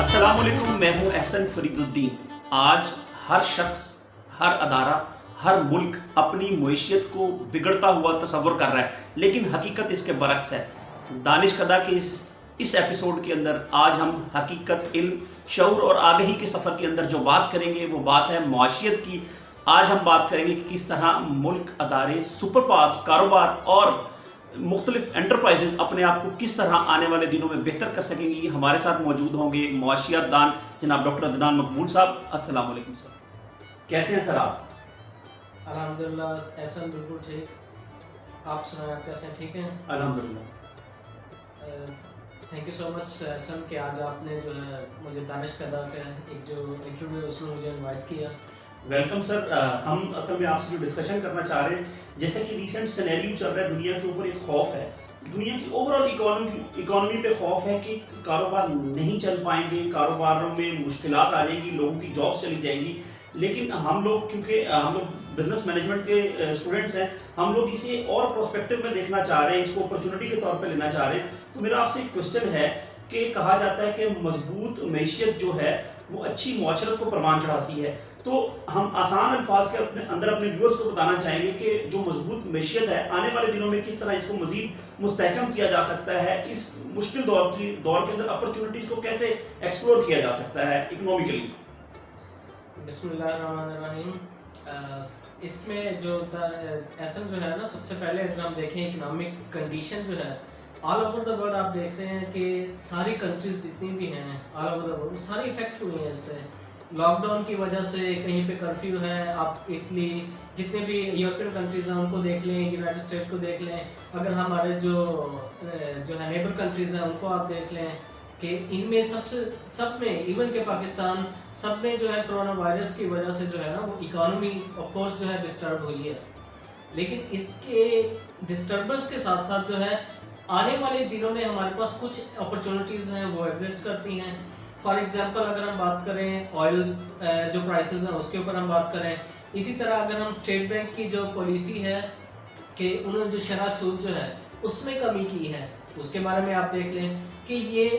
अस्सलामुअलैकुम, मैं हूं एहसन फरीदुद्दीन। आज हर शख्स, हर अदारा, हर मुल्क अपनी मईशत को बिगड़ता हुआ तस्वर कर रहा है, लेकिन हकीकत इसके बरक्स है। दानिश कदा के इस एपिसोड के अंदर आज हम हकीकत, इल्म, शऊर और आगही के सफ़र के अंदर जो बात करेंगे वो बात है मुआशियत की। आज हम बात करेंगे कि किस तरह मुल्क, अदारे, सुपर पावर्स, कारोबार और मुख्तलिफ एंटरप्राइजेज अपने आप को किस तरह आने वाले दिनों में बेहतर कर सकेंगी। हमारे साथ मौजूद होंगे मुआशियत दान जनाब डॉक्टर अदनान मकबूल साहब। अस्सलाम वालेकुम सर, कैसे हैं सर आप? अल्हम्दुलिल्लाह एहसन, बिल्कुल ठीक। आप सुनाएं, आप कैसे हैं? ठीक हैं? अल्हम्दुलिल्लाह। थैंक यू सो मच एहसन कि आज आपने जो है मुझे दानिश कदा का एक जो इंटरव्यू है उसमें मुझे इनवाइट किया। Welcome sir. हम असल में आपसे जो डिस्कशन करना चाह रहे हैं, जैसे कि रिसेंट सिनेरियो चल रहा है, दुनिया के ऊपर एक खौफ है, दुनिया की ओवरऑल इकोनॉमी पे खौफ है कि कारोबार नहीं चल पाएंगे, कारोबारों में मुश्किलात आ जाएंगी, लोगों की जॉब चली जाएंगी। लेकिन हम लोग, क्योंकि हम लोग बिजनेस मैनेजमेंट के स्टूडेंट्स हैं, हम लोग इसे और प्रोस्पेक्टिव में देखना चाह रहे हैं, इसको अपॉर्चुनिटी के तौर पे लेना चाह रहे हैं। तो मेरा आपसे एक क्वेश्चन है कि कहा जाता है कि मजबूत मैशियत जो है वो अच्छी मुआशरत को परवान चढ़ाती है। तो हम आसान अल्फाज के अपने व्यूअर्स को बताना चाहेंगे कि जो मजबूत मैशियत है आने वाले दिनों में किस तरह इसको मजीद मुस्तहकम किया जा सकता है, इस मुश्किल दौर के अंदर अपॉर्चुनिटीज को कैसे एक्सप्लोर किया जा सकता है इकोनॉमिकली। बिस्मिल्लाहिर्रहमानिर्रहीम। इसमें जो एहसन जो है ना, सबसे पहले अगर हम देखें इकोनॉमिक कंडीशन जो है ऑल ओवर द वर्ल्ड, आप देख रहे हैं कि सारी कंट्रीज जितनी भी हैं ऑल ओवर द वर्ल्ड सारी इफेक्ट हुई हैं इससे। लॉकडाउन की वजह से कहीं पे कर्फ्यू है, आप इटली, जितने भी यूरोपियन कंट्रीज़ हैं उनको देख लें, यूनाइटेड स्टेट को देख लें, अगर हमारे जो है नेबर कंट्रीज़ हैं उनको आप देख लें कि इनमें सब में, इवन के पाकिस्तान, सब में जो है कोरोना वायरस की वजह से जो है ना वो इकॉनमी ऑफ कोर्स जो है डिस्टर्ब हुई है। लेकिन इसके डिस्टर्बेंस के साथ साथ जो है आने वाले दिनों में हमारे पास कुछ अपॉर्चुनिटीज़ हैं वो एग्जिस्ट करती हैं। फॉर एग्जांपल अगर हम बात करें ऑयल जो प्राइसेस हैं उसके ऊपर हम बात करें, इसी तरह अगर हम स्टेट बैंक की जो पॉलिसी है कि उन्होंने जो शरह सूद जो है उसमें कमी की है, उसके बारे में आप देख लें कि ये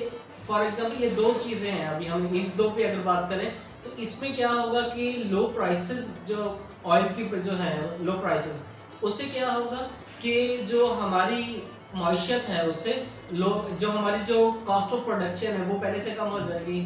फॉर एग्जांपल ये दो चीज़ें हैं। अभी हम इन दो पे अगर बात करें तो इसमें क्या होगा कि लो प्राइसेस जो ऑयल की जो है लो प्राइसेस, उससे क्या होगा कि जो हमारी मईशत है उससे जो हमारी जो कॉस्ट ऑफ प्रोडक्शन है वो पहले से कम हो जाएगी।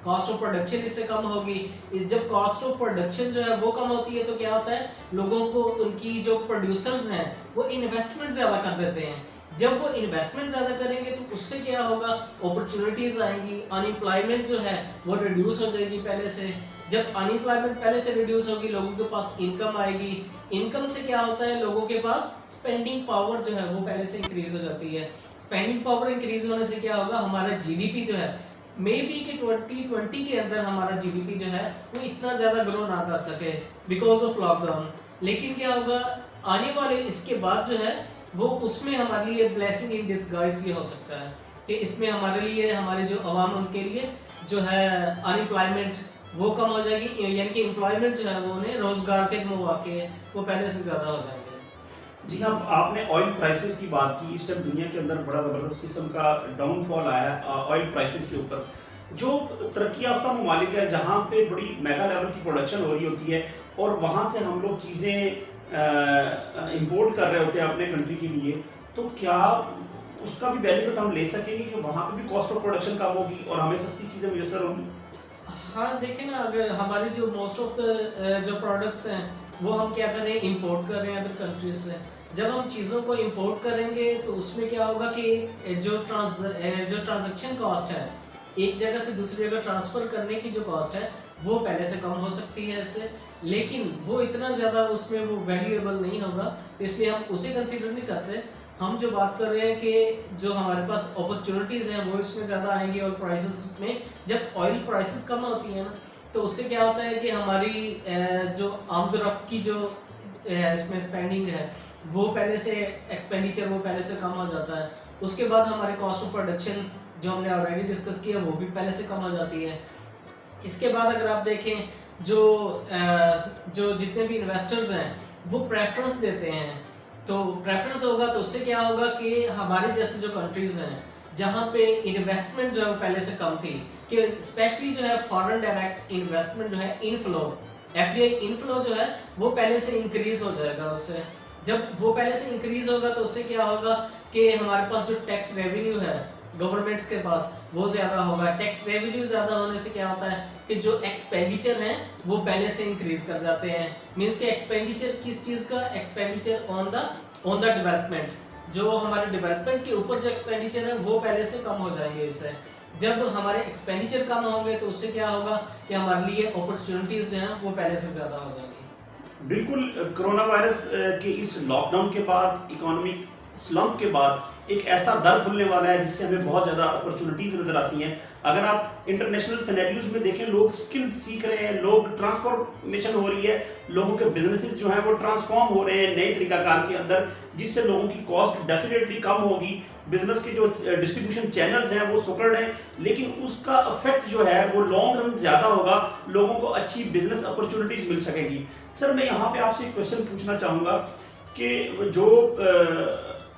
कॉस्ट ऑफ प्रोडक्शन इससे कम होगी। जब कॉस्ट ऑफ प्रोडक्शन जो है वो कम होती है तो क्या होता है, लोगों को उनकी जो प्रोड्यूसर्स हैं वो इन्वेस्टमेंट ज़्यादा कर देते हैं। जब वो इन्वेस्टमेंट ज़्यादा करेंगे तो उससे क्या होगा, अपॉर्चुनिटीज़ आएंगी, अनएम्प्लॉयमेंट जो है वो रिड्यूस हो जाएगी पहले से। जब अनएम्प्लॉयमेंट पहले से रिड्यूस होगी, लोगों के पास इनकम आएगी, इनकम से क्या होता है, लोगों के पास स्पेंडिंग पावर जो है वो पहले से इंक्रीज हो जाती है। स्पेंडिंग पावर इंक्रीज होने से क्या होगा, हमारा जीडीपी जो है मे बी कि 2020 के अंदर हमारा जीडीपी जो है वो इतना ज़्यादा ग्रो ना कर सके बिकॉज ऑफ लॉकडाउन। लेकिन क्या होगा आने वाले इसके बाद जो है वो उसमें हमारे लिए ब्लेसिंग इन डिसगाइज ये हो सकता है कि इसमें हमारे लिए, हमारे जो अवाम उनके लिए जो है अनएम्प्लॉयमेंट वो कम हो जाएगी, यानी कि एम्प्लॉयमेंट जो है वो उन्हें रोजगार के मौके वो पहले से ज़्यादा हो जाएंगे। जी हाँ, आपने ऑयल प्राइसेस की बात की। इस टाइम दुनिया के अंदर बड़ा ज़बरदस्त किस्म का डाउनफॉल आया है ऑयल प्राइसेस के ऊपर। जो तरक्की याफ्ता ममालिक है जहाँ पे बड़ी मेगा लेवल की प्रोडक्शन हो रही होती है और वहाँ से हम लोग चीज़ें इंपोर्ट कर रहे होते हैं अपने कंट्री के लिए, तो क्या उसका भी बेनिफिट हम ले सकेंगे कि वहाँ पे भी कॉस्ट ऑफ प्रोडक्शन कम होगी और हमें सस्ती चीज़ें मुयसर होंगी? हाँ देखें ना, अगर हमारे जो मोस्ट ऑफ द जो प्रोडक्ट्स हैं वो हम क्या कर रहे हैं, इंपोर्ट कर रहे हैं अदर कंट्रीज से। जब हम चीज़ों को इंपोर्ट करेंगे तो उसमें क्या होगा कि जो ट्रांजैक्शन कॉस्ट है, एक जगह से दूसरी जगह ट्रांसफ़र करने की जो कॉस्ट है वो पहले से कम हो सकती है इससे, लेकिन वो इतना ज़्यादा उसमें वो वैल्यूएबल नहीं होगा, तो इसलिए हम उसे कंसिडर नहीं करते। हम जो बात कर रहे हैं कि जो हमारे पास अपॉर्चुनिटीज़ हैं वो इसमें ज़्यादा आएंगी। और प्राइसेस में जब ऑयल प्राइसेस कम होती हैं ना तो उससे क्या होता है कि हमारी जो आमदरफ्त की जो इसमें स्पेंडिंग है वो पहले से, एक्सपेंडिचर वो पहले से कम हो जाता है। उसके बाद हमारे कॉस्ट ऑफ प्रोडक्शन जो हमने ऑलरेडी डिस्कस किया वो भी पहले से कम हो जाती है। इसके बाद अगर आप देखें जो जितने भी इन्वेस्टर्स हैं वो प्रेफरेंस देते हैं, तो प्रेफरेंस होगा तो उससे क्या होगा कि हमारे जैसे जो कंट्रीज़ हैं जहाँ पे इन्वेस्टमेंट जो है वो पहले से कम थी, कि स्पेशली जो है फॉरेन डायरेक्ट इन्वेस्टमेंट जो है इनफ्लो, एफडीआई इनफ्लो जो है वो पहले से इंक्रीज हो जाएगा। उससे जब वो पहले से इंक्रीज होगा तो उससे क्या होगा कि हमारे पास जो टैक्स रेवेन्यू है गवर्नमेंट्स के पास वो ज़्यादा होगा। टैक्स रेवेन्यू ज़्यादा होने से क्या होता है कि जो एक्सपेंडिचर हैं वो पहले से इंक्रीज कर जाते हैं। मीन्स कि एक्सपेंडिचर किस चीज़ का, एक्सपेंडिचर ऑन द डेवलपमेंट, जो हमारे डेवलपमेंट के ऊपर जो एक्सपेंडिचर है वो पहले से कम हो जाएंगे। इससे जब हमारे एक्सपेंडिचर कम होंगे तो उससे क्या होगा कि हमारे लिए अपॉर्चुनिटीज़ जो हैं वो पहले से ज़्यादा हो जाएंगी। बिल्कुल, कोरोना वायरस के इस लॉकडाउन के बाद, इकोनॉमिक स्लम्प के बाद एक ऐसा दर खुलने वाला है जिससे हमें बहुत ज़्यादा अपॉर्चुनिटीज नज़र आती हैं। अगर आप इंटरनेशनल सिनेरियोज में देखें, लोग स्किल सीख रहे हैं, लोग ट्रांसफॉर्मेशन हो रही है, लोगों के बिजनेसेस जो हैं वो ट्रांसफॉर्म हो रहे हैं नए तरीकाकार के अंदर, जिससे लोगों की कॉस्ट डेफिनेटली कम होगी। बिजनेस के जो डिस्ट्रीब्यूशन चैनल्स हैं वो सुकड़ रहे हैं, लेकिन उसका इफेक्ट जो है वो लॉन्ग रन ज़्यादा होगा, लोगों को अच्छी बिजनेस अपॉर्चुनिटीज मिल सकेगी। सर, मैं यहाँ पे आपसे एक क्वेश्चन पूछना चाहूँगा कि जो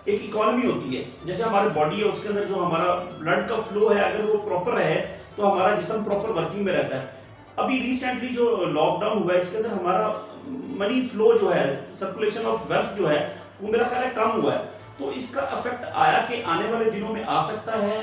एक इकोनॉमी होती है, जैसे हमारे बॉडी है उसके अंदर जो हमारा ब्लड का फ्लो है, अगर वो प्रॉपर रहे तो हमारा जिस्म प्रॉपर वर्किंग में रहता है। अभी रिसेंटली जो लॉकडाउन हुआ है इसके अंदर हमारा मनी फ्लो जो है, सर्कुलेशन ऑफ वेल्थ जो है वो मेरा ख्याल है कम हुआ है। तो इसका इफेक्ट आया कि आने वाले दिनों में आ सकता है,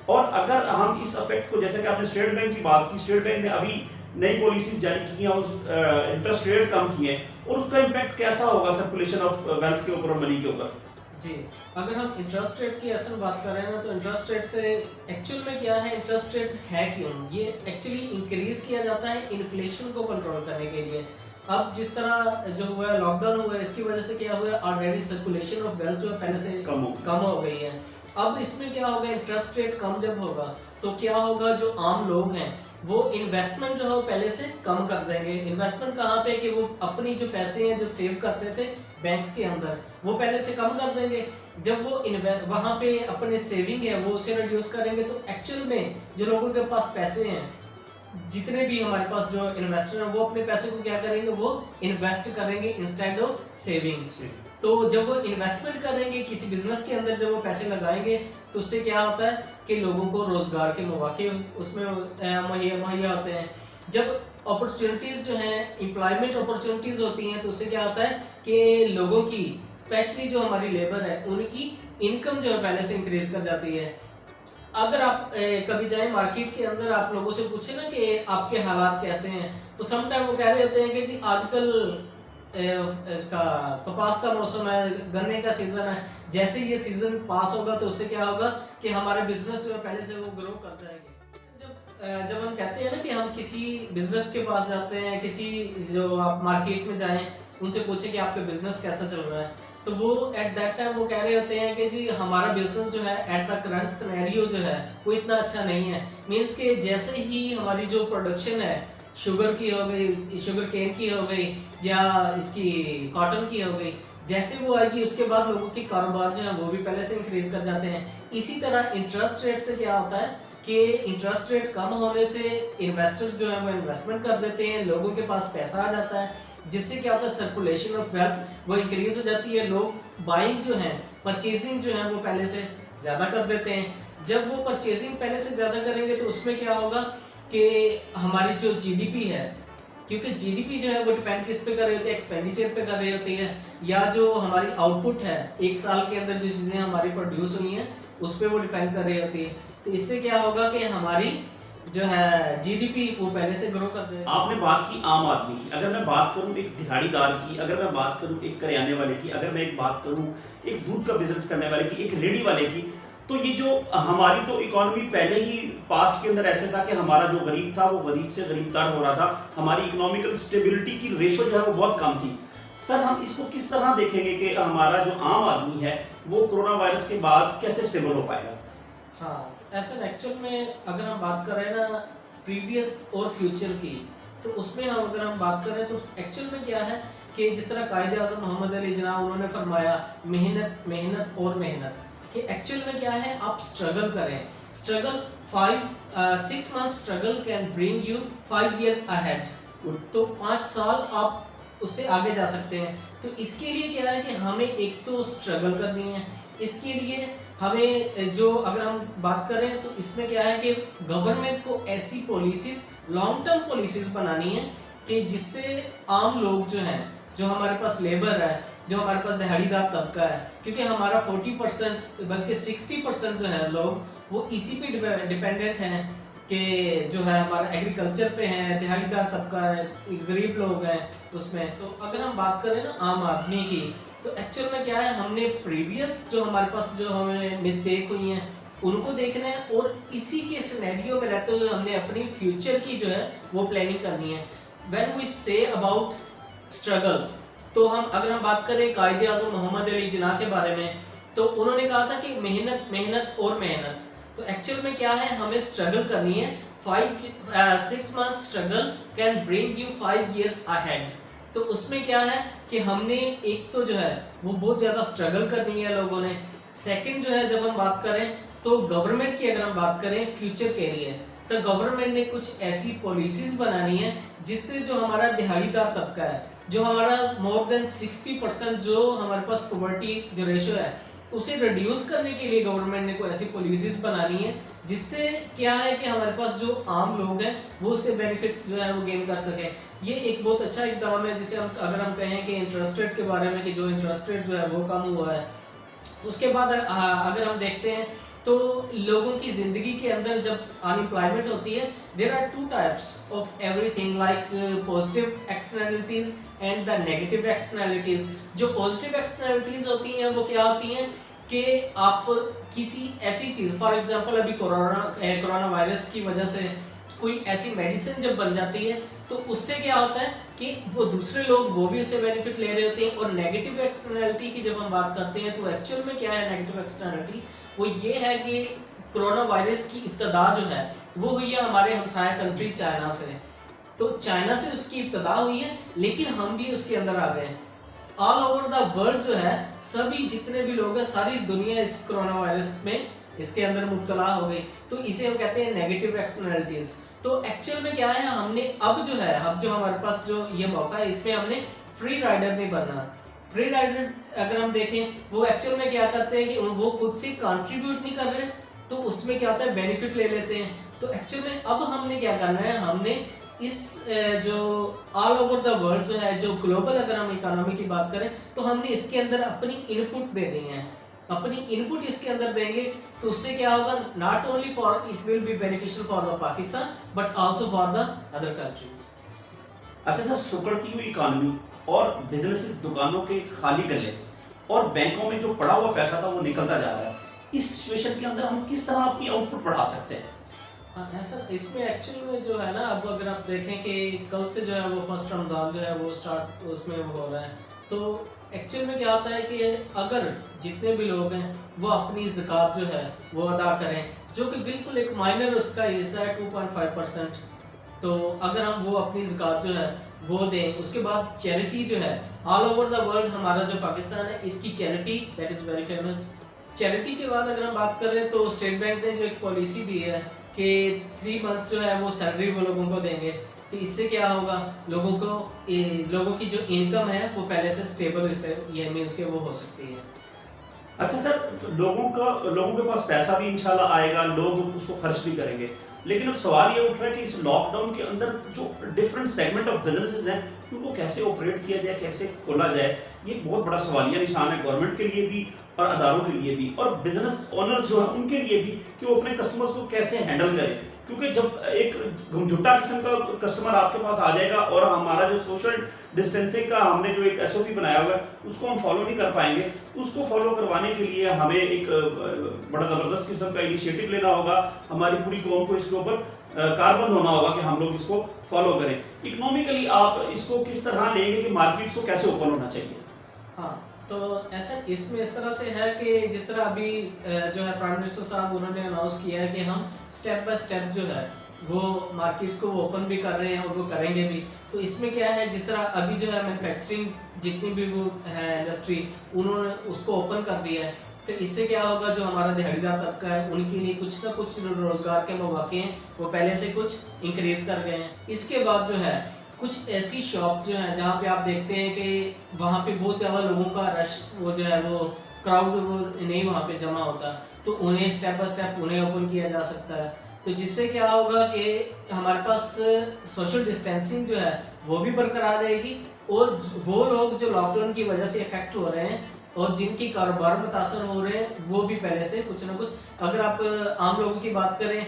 और अगर हम इस इफेक्ट को, जैसे कि आपने स्टेट बैंक की बात की, स्टेट बैंक ने अभी नई पॉलिसीज जारी की हैं, उस इंटरेस्ट रेट कम किए हैं, और उसका इम्पैक्ट कैसा होगा सर्कुलेशन ऑफ वेल्थ के ऊपर और मनी के ऊपर? जी, अगर हम इंटरेस्ट रेट की असल बात कर रहे हैं ना, तो इंटरेस्ट रेट से एक्चुअल में क्या है, इंटरेस्ट रेट है क्यों, ये एक्चुअली इंक्रीज किया जाता है इन्फ्लेशन को कंट्रोल करने के लिए। अब जिस तरह जो हुआ है लॉकडाउन हुआ है, इसकी वजह से क्या हुआ है, ऑलरेडी सर्कुलेशन ऑफ वेल्थ जो है पहले से कम हो गई है। अब इसमें क्या होगा, इंटरेस्ट रेट कम जब होगा तो क्या होगा, जो आम लोग हैं वो इन्वेस्टमेंट जो है वो पहले से कम कर देंगे। इन्वेस्टमेंट कहाँ पे, कि वो अपनी जो पैसे हैं जो सेव करते थे बैंक्स के अंदर, वो पहले से कम कर देंगे। जब वो वहाँ पे अपने सेविंग है वो उसे रिड्यूस करेंगे, तो एक्चुअल में जो लोगों के पास पैसे हैं, जितने भी हमारे पास जो इन्वेस्टर हैं, वो अपने पैसे को क्या करेंगे, वो इन्वेस्ट करेंगे इंस्टेड ऑफ सेविंग। तो जब वो इन्वेस्टमेंट करेंगे किसी बिजनेस के अंदर, जब वो पैसे लगाएंगे, तो उससे क्या होता है कि लोगों को रोजगार के मौके उसमें मुहैया होते हैं। जब अपॉर्चुनिटीज़ जो हैं, एम्प्लॉयमेंट अपॉर्चुनिटीज़ होती हैं, तो उससे क्या होता है कि लोगों की, स्पेशली जो हमारी लेबर है, उनकी इनकम जो है पहले से इंक्रीज कर जाती है। अगर आप कभी जाए मार्केट के अंदर, आप लोगों से पूछे ना कि आपके हालात कैसे हैं, तो सम टाइम वो कह रहे होते हैं कि जी आजकल इसका कपास का मौसम है, गन्ने का सीजन है, जैसे ये सीजन पास होगा तो उससे क्या होगा कि हमारे बिजनेस जो है पहले से वो ग्रो कर जाएंगे। जब हम कहते हैं ना कि हम किसी बिजनेस के पास जाते हैं, किसी जो आप मार्केट में जाएं, उनसे पूछें कि आपका बिजनेस कैसा चल रहा है, तो वो एट दैट टाइम वो कह रहे होते हैं कि जी हमारा बिजनेस जो है एट द करंट सिनेरियो जो है वो इतना अच्छा नहीं है। मीन्स कि जैसे ही हमारी जो प्रोडक्शन है, शुगर की हो गई, शुगर केन की हो गई, या इसकी कॉटन की हो गई, जैसे वो आएगी उसके बाद लोगों के कारोबार जो है वो भी पहले से इंक्रीज कर जाते हैं। इसी तरह इंटरेस्ट रेट से क्या होता है कि इंटरेस्ट रेट कम होने से इन्वेस्टर जो है वो इन्वेस्टमेंट कर देते हैं, लोगों के पास पैसा आ जाता है, जिससे क्या होता है सर्कुलेशन ऑफ वेल्थ वो इंक्रीज हो जाती है। लोग बाइंग जो है, परचेजिंग जो है वो पहले से ज़्यादा कर देते हैं। जब वो परचेजिंग पहले से ज़्यादा करेंगे तो उसमें क्या होगा कि हमारी जो जीडीपी है, क्योंकि जीडीपी जो है वो डिपेंड किस पे कर रही होती है, एक्सपेंडिचर पे कर रही होती है, या जो हमारी आउटपुट है एक साल के अंदर जो चीज़ें हमारी प्रोड्यूस हुई हैं उस पर वो डिपेंड कर रही होती है। तो इससे क्या होगा कि हमारी जो है जीडीपी वो पहले से ग्रो कर जाएगी। आपने बात की आम आदमी की, अगर मैं बात करूं एक दिहाड़ीदार की, अगर मैं बात करूं एक करियाने वाले की, अगर मैं एक बात करूं एक दूध का बिजनेस करने वाले की, एक रेडी वाले की, तो ये जो हमारी तो इकोनॉमी पहले ही पास्ट के अंदर ऐसे था कि हमारा जो गरीब था वो गरीब से गरीबदार हो रहा था, हमारी इकोनॉमिकल स्टेबिलिटी की रेशो जो है वो बहुत कम थी। सर, हम इसको किस तरह देखेंगे कि हमारा जो आम आदमी है वो कोरोना वायरस के बाद कैसे स्टेबल हो पाएगा? हाँ, ऐसा एक्चुअल में अगर हम बात कर रहे हैं ना प्रीवियस और फ्यूचर की, तो उसमें हम अगर हम बात करें तो एक्चुअल में क्या है कि जिस तरह कायदे आज़म मोहम्मद अली जिन्ना उन्होंने फरमाया मेहनत मेहनत और मेहनत, कि एक्चुअल में क्या है, आप स्ट्रगल करें। Struggle 6 months struggle can bring you 5 years ahead. तो 5 साल आप उससे आगे जा सकते हैं। तो इसके लिए क्या है कि हमें एक तो स्ट्रगल करनी है, इसके लिए हमें जो अगर हम बात करें तो इसमें क्या है कि गवर्नमेंट को ऐसी पॉलिसीज, लॉन्ग टर्म पॉलिसीज बनानी है कि जिससे आम लोग जो हैं, जो हमारे पास लेबर है, जो हमारे पास दिहाड़ीदार तबका है, क्योंकि हमारा 40% बल्कि 60% जो है लोग वो इसी पे डिपेंडेंट हैं कि जो है हमारा एग्रीकल्चर पे है, दिहाड़ीदार तबका है, गरीब लोग हैं उसमें। तो अगर हम बात करें ना आम आदमी की, तो एक्चुअल में क्या है, हमने प्रीवियस जो हमारे पास जो हमें मिस्टेक हुई हैं उनको देखना है, और इसी के सिनेरियो में रहते हुए हमने अपनी फ्यूचर की जो है वो प्लानिंग करनी है। When we say about struggle, तो अगर हम बात करें कायदे आज़म मोहम्मद अली जिन्ना के बारे में, तो उन्होंने कहा था कि मेहनत मेहनत और मेहनत। तो एक्चुअल में क्या है, हमें स्ट्रगल करनी है। 6 months struggle can bring you 5 years ahead. तो उसमें क्या है कि हमने एक तो जो है वो बहुत ज़्यादा स्ट्रगल करनी है लोगों ने। सेकंड जो है, जब हम बात करें तो गवर्नमेंट की अगर हम बात करें फ्यूचर के लिए, तो गवर्नमेंट ने कुछ ऐसी पॉलिसीज बनानी है जिससे जो हमारा दिहाड़ीदार तबका है, जो हमारा मोर देन 60% जो हमारे पास पॉवर्टी जो रेशो है उसे रिड्यूस करने के लिए गवर्नमेंट ने कोई ऐसी पॉलिसीज बनानी है जिससे क्या है कि हमारे पास जो आम लोग हैं वो उससे बेनिफिट जो है वो गेन कर सकें। ये एक बहुत अच्छा इकदाम है, जिसे हम अगर हम कहें कि इंटरेस्ट रेट के बारे में, कि जो इंटरेस्ट रेट जो है वो कम हुआ है। उसके बाद अगर हम देखते हैं तो लोगों की ज़िंदगी के अंदर जब अनएम्प्लॉयमेंट होती है, there are 2 types of everything, like positive externalities and the negative externalities. जो पॉजिटिव एक्सटर्नलिटीज़ होती हैं वो क्या होती हैं कि आप किसी ऐसी चीज़, फॉर एग्जांपल अभी कोरोना वायरस की वजह से कोई ऐसी मेडिसिन जब बन जाती है तो उससे क्या होता है कि वो दूसरे लोग वो भी उससे बेनिफिट ले रहे होते हैं। और नेगेटिव एक्सटर्नलिटी की जब हम बात करते हैं तो एक्चुअल में क्या है नेगेटिव एक्सटर्नलिटी, वो ये है कि कोरोना वायरस की इब्तदा जो है वो हुई है हमारे हमसाया कंट्री चाइना से। तो चाइना से उसकी इब्तदा हुई है, लेकिन हम भी उसके अंदर आ गए। ऑल ओवर द वर्ल्ड जो है सभी जितने भी लोग हैं, सारी दुनिया इस कोरोना वायरस में इसके अंदर मुब्तला हो गई। तो इसे हम कहते हैं नेगेटिव एक्सटर्नलिटीज। तो एक्चुअल में क्या है, हमने अब जो है, अब जो हमारे पास जो ये मौका है, इसमें हमने फ्री राइडर नहीं बनना। फ्री राइडर अगर हम देखें वो एक्चुअल में क्या करते हैं कि वो खुद से कंट्रीब्यूट नहीं कर रहे, तो उसमें क्या होता है बेनिफिट ले लेते हैं। तो एक्चुअल में अब हमने क्या करना है, हमने इस जो ऑल ओवर द वर्ल्ड जो है, जो ग्लोबल अगर हम इकोनॉमी की बात करें, तो हमने इसके अंदर अपनी इनपुट देनी है। अपनी इनपुट इसके अंदर देंगे तो उससे क्या होगा, not only for it will be beneficial for the Pakistan but also for the other countries. अच्छा सर, सुकड़ती हुई इकॉनमी और बिजनेसेस, दुकानों के खाली गले और बैंकों में जो पड़ा हुआ पैसा था वो निकलता जा रहा है, इस सिचुएशन के अंदर हम किस तरह अपनी आउटपुट बढ़ा सकते हैं? ऐसा इसमें एक्चुअल में जो है ना, अब अगर आप देखें कि कल से जो है वो फर्स्ट रमज़ान जो है वो स्टार्ट उसमें वो हो रहा है, तो एक्चुअल में क्या होता है कि अगर जितने भी लोग हैं वो अपनी ज़कात जो है वो अदा करें, जो कि बिल्कुल एक माइनर उसका हिस्सा है 2.5%, तो अगर हम वो अपनी ज़कात जो है वो दें, उसके बाद चैरिटी जो है ऑल ओवर द वर्ल्ड, हमारा जो पाकिस्तान है इसकी charity that is very famous. Charity के बाद अगर हम बात करें तो स्टेट बैंक ने जो एक पॉलिसी दी है कि 3 मंथ जो है वो सैलरी वो लोगों को देंगे, तो इससे क्या होगा, लोगों की जो इनकम है वो पहले से स्टेबल, इससे ये मीन्स के वो हो सकती है। अच्छा सर, तो लोगों के पास पैसा भी इंशाल्लाह आएगा, लोग उसको खर्च भी करेंगे, लेकिन अब सवाल ये उठ रहा है कि इस लॉकडाउन के अंदर जो डिफरेंट सेगमेंट ऑफ बिजनेसेस हैं उनको कैसे ऑपरेट किया जाए, कैसे खोला जाए, ये एक बहुत बड़ा सवालिया निशान है गवर्नमेंट के लिए भी और अदारों के लिए भी, और बिजनेस ओनर्स जो है उनके लिए भी, कि वो अपने कस्टमर्स को कैसे हैंडल करें। क्योंकि जब एक घुमझुट्टा किस्म का कस्टमर आपके पास आ जाएगा और हमारा जो सोशल डिस्टेंसिंग का हमने जो एक एसओपी बनाया हुआ है उसको हम फॉलो नहीं कर पाएंगे, तो उसको फॉलो करवाने के लिए हमें एक बड़ा ज़बरदस्त किस्म का इनिशिएटिव लेना होगा, हमारी पूरी कौम को इसके ऊपर कारबंद होना होगा कि हम लोग इसको फॉलो करें। इकोनॉमिकली आप इसको किस तरह लेंगे कि मार्केट्स को कैसे ओपन होना चाहिए? हाँ, तो ऐसा इसमें इस तरह से है कि जिस तरह अभी जो है प्राइम मिनिस्टर साहब उन्होंने अनाउंस किया है कि हम स्टेप बाय स्टेप जो है वो मार्केट्स को ओपन भी कर रहे हैं और वो करेंगे भी। तो इसमें क्या है, जिस तरह अभी जो है मैन्युफैक्चरिंग जितनी भी वो है इंडस्ट्री, उन्होंने उसको ओपन कर दिया है, तो इससे क्या होगा, जो हमारा दिहाड़ीदार तबका है उनके लिए कुछ ना कुछ रोज़गार के मौके हैं वो पहले से कुछ इंक्रीज़ कर गए हैं। इसके बाद जो है कुछ ऐसी शॉप्स जो हैं जहाँ पे आप देखते हैं कि वहाँ पे बहुत ज़्यादा लोगों का रश वो जो है वो क्राउड वो नहीं वहाँ पे जमा होता, तो उन्हें स्टेप बाय स्टेप उन्हें ओपन किया जा सकता है। तो जिससे क्या होगा कि हमारे पास सोशल डिस्टेंसिंग जो है वो भी बरकरार रहेगी, और वो लोग जो लॉकडाउन की वजह से इफेक्ट हो रहे हैं और जिनकी कारोबार मुतासर हो रहे हैं वो भी पहले से कुछ ना कुछ, अगर आप आम लोगों की बात करें,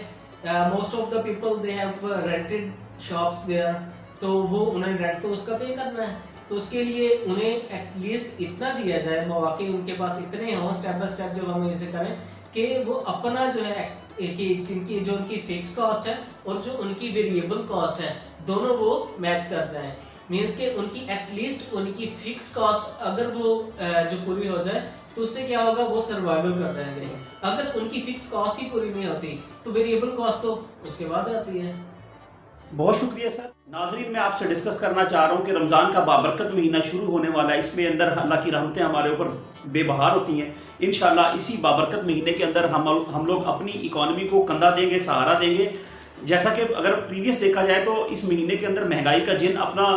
most of the people they have rented shops there, तो वो उन्हें रेंट तो उसका पे करना है, तो उसके लिए उन्हें एटलीस्ट इतना दिया जाए, मौके उनके पास इतने हों स्टेप बाय स्टेप जो हम इसे करें कि वो अपना जो है कि जिनकी जो उनकी फिक्स कॉस्ट है और जो उनकी वेरिएबल कॉस्ट है दोनों वो मैच कर जाएं। मीन्स कि उनकी एटलीस्ट उनकी फिक्स कॉस्ट अगर वो जो पूरी हो जाए तो उससे क्या होगा, वो सर्वाइवल कर जाएंगे। अगर उनकी फिक्स कॉस्ट ही पूरी नहीं होती तो वेरिएबल कॉस्ट तो उसके बाद आती है। बहुत शुक्रिया सर। नाजरीन, मैं आपसे डिस्कस करना चाह रहा हूँ कि रमज़ान का बाबरकत महीना शुरू होने वाला है। इसमें अंदर अल्लाह की रहमतें हमारे ऊपर बेबहार होती हैं। इंशाल्लाह इसी बाबरकत महीने के अंदर हम लोग अपनी इकॉनमी को कंधा देंगे, सहारा देंगे। जैसा कि अगर प्रीवियस देखा जाए तो इस महीने के अंदर महंगाई का जिन अपना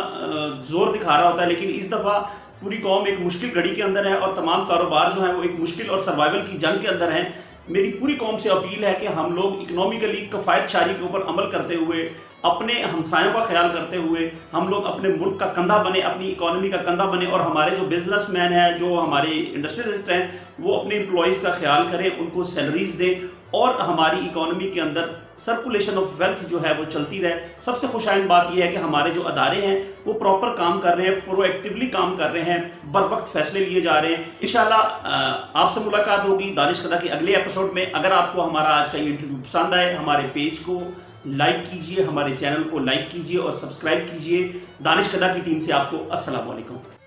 जोर दिखा रहा होता है, लेकिन इस दफ़ा पूरी कौम एक मुश्किल घड़ी के अंदर है और तमाम कारोबार जो हैं वो एक मुश्किल और सर्वाइवल की जंग के अंदर हैं। मेरी पूरी कौम से अपील है कि हम लोग इकोनॉमिकली कफ़ायत शारी के ऊपर अमल करते हुए, अपने हमसायों का ख्याल करते हुए हम लोग अपने मुल्क का कंधा बने, अपनी इकोनॉमी का कंधा बने, और हमारे जो बिजनेसमैन हैं, जो हमारे इंडस्ट्रियलिस्ट हैं, वो अपने एम्प्लॉयज़ का ख्याल करें, उनको सैलरीज दें और हमारी इकोनॉमी के अंदर सर्कुलेशन ऑफ वेल्थ जो है वो चलती रहे। सबसे खुशाइन बात यह है कि हमारे जो अदारे हैं वो प्रॉपर काम कर रहे हैं, प्रोएक्टिवली काम कर रहे हैं, बर वक्त फैसले लिए जा रहे हैं। इंशाल्लाह आपसे मुलाकात होगी दानिश कदा के अगले एपिसोड में। अगर आपको हमारा आज का इंटरव्यू पसंद आए, हमारे पेज को लाइक कीजिए, हमारे चैनल को लाइक कीजिए और सब्सक्राइब कीजिए। दानिश कदा की टीम से आपको अस्सलाम वालेकुम।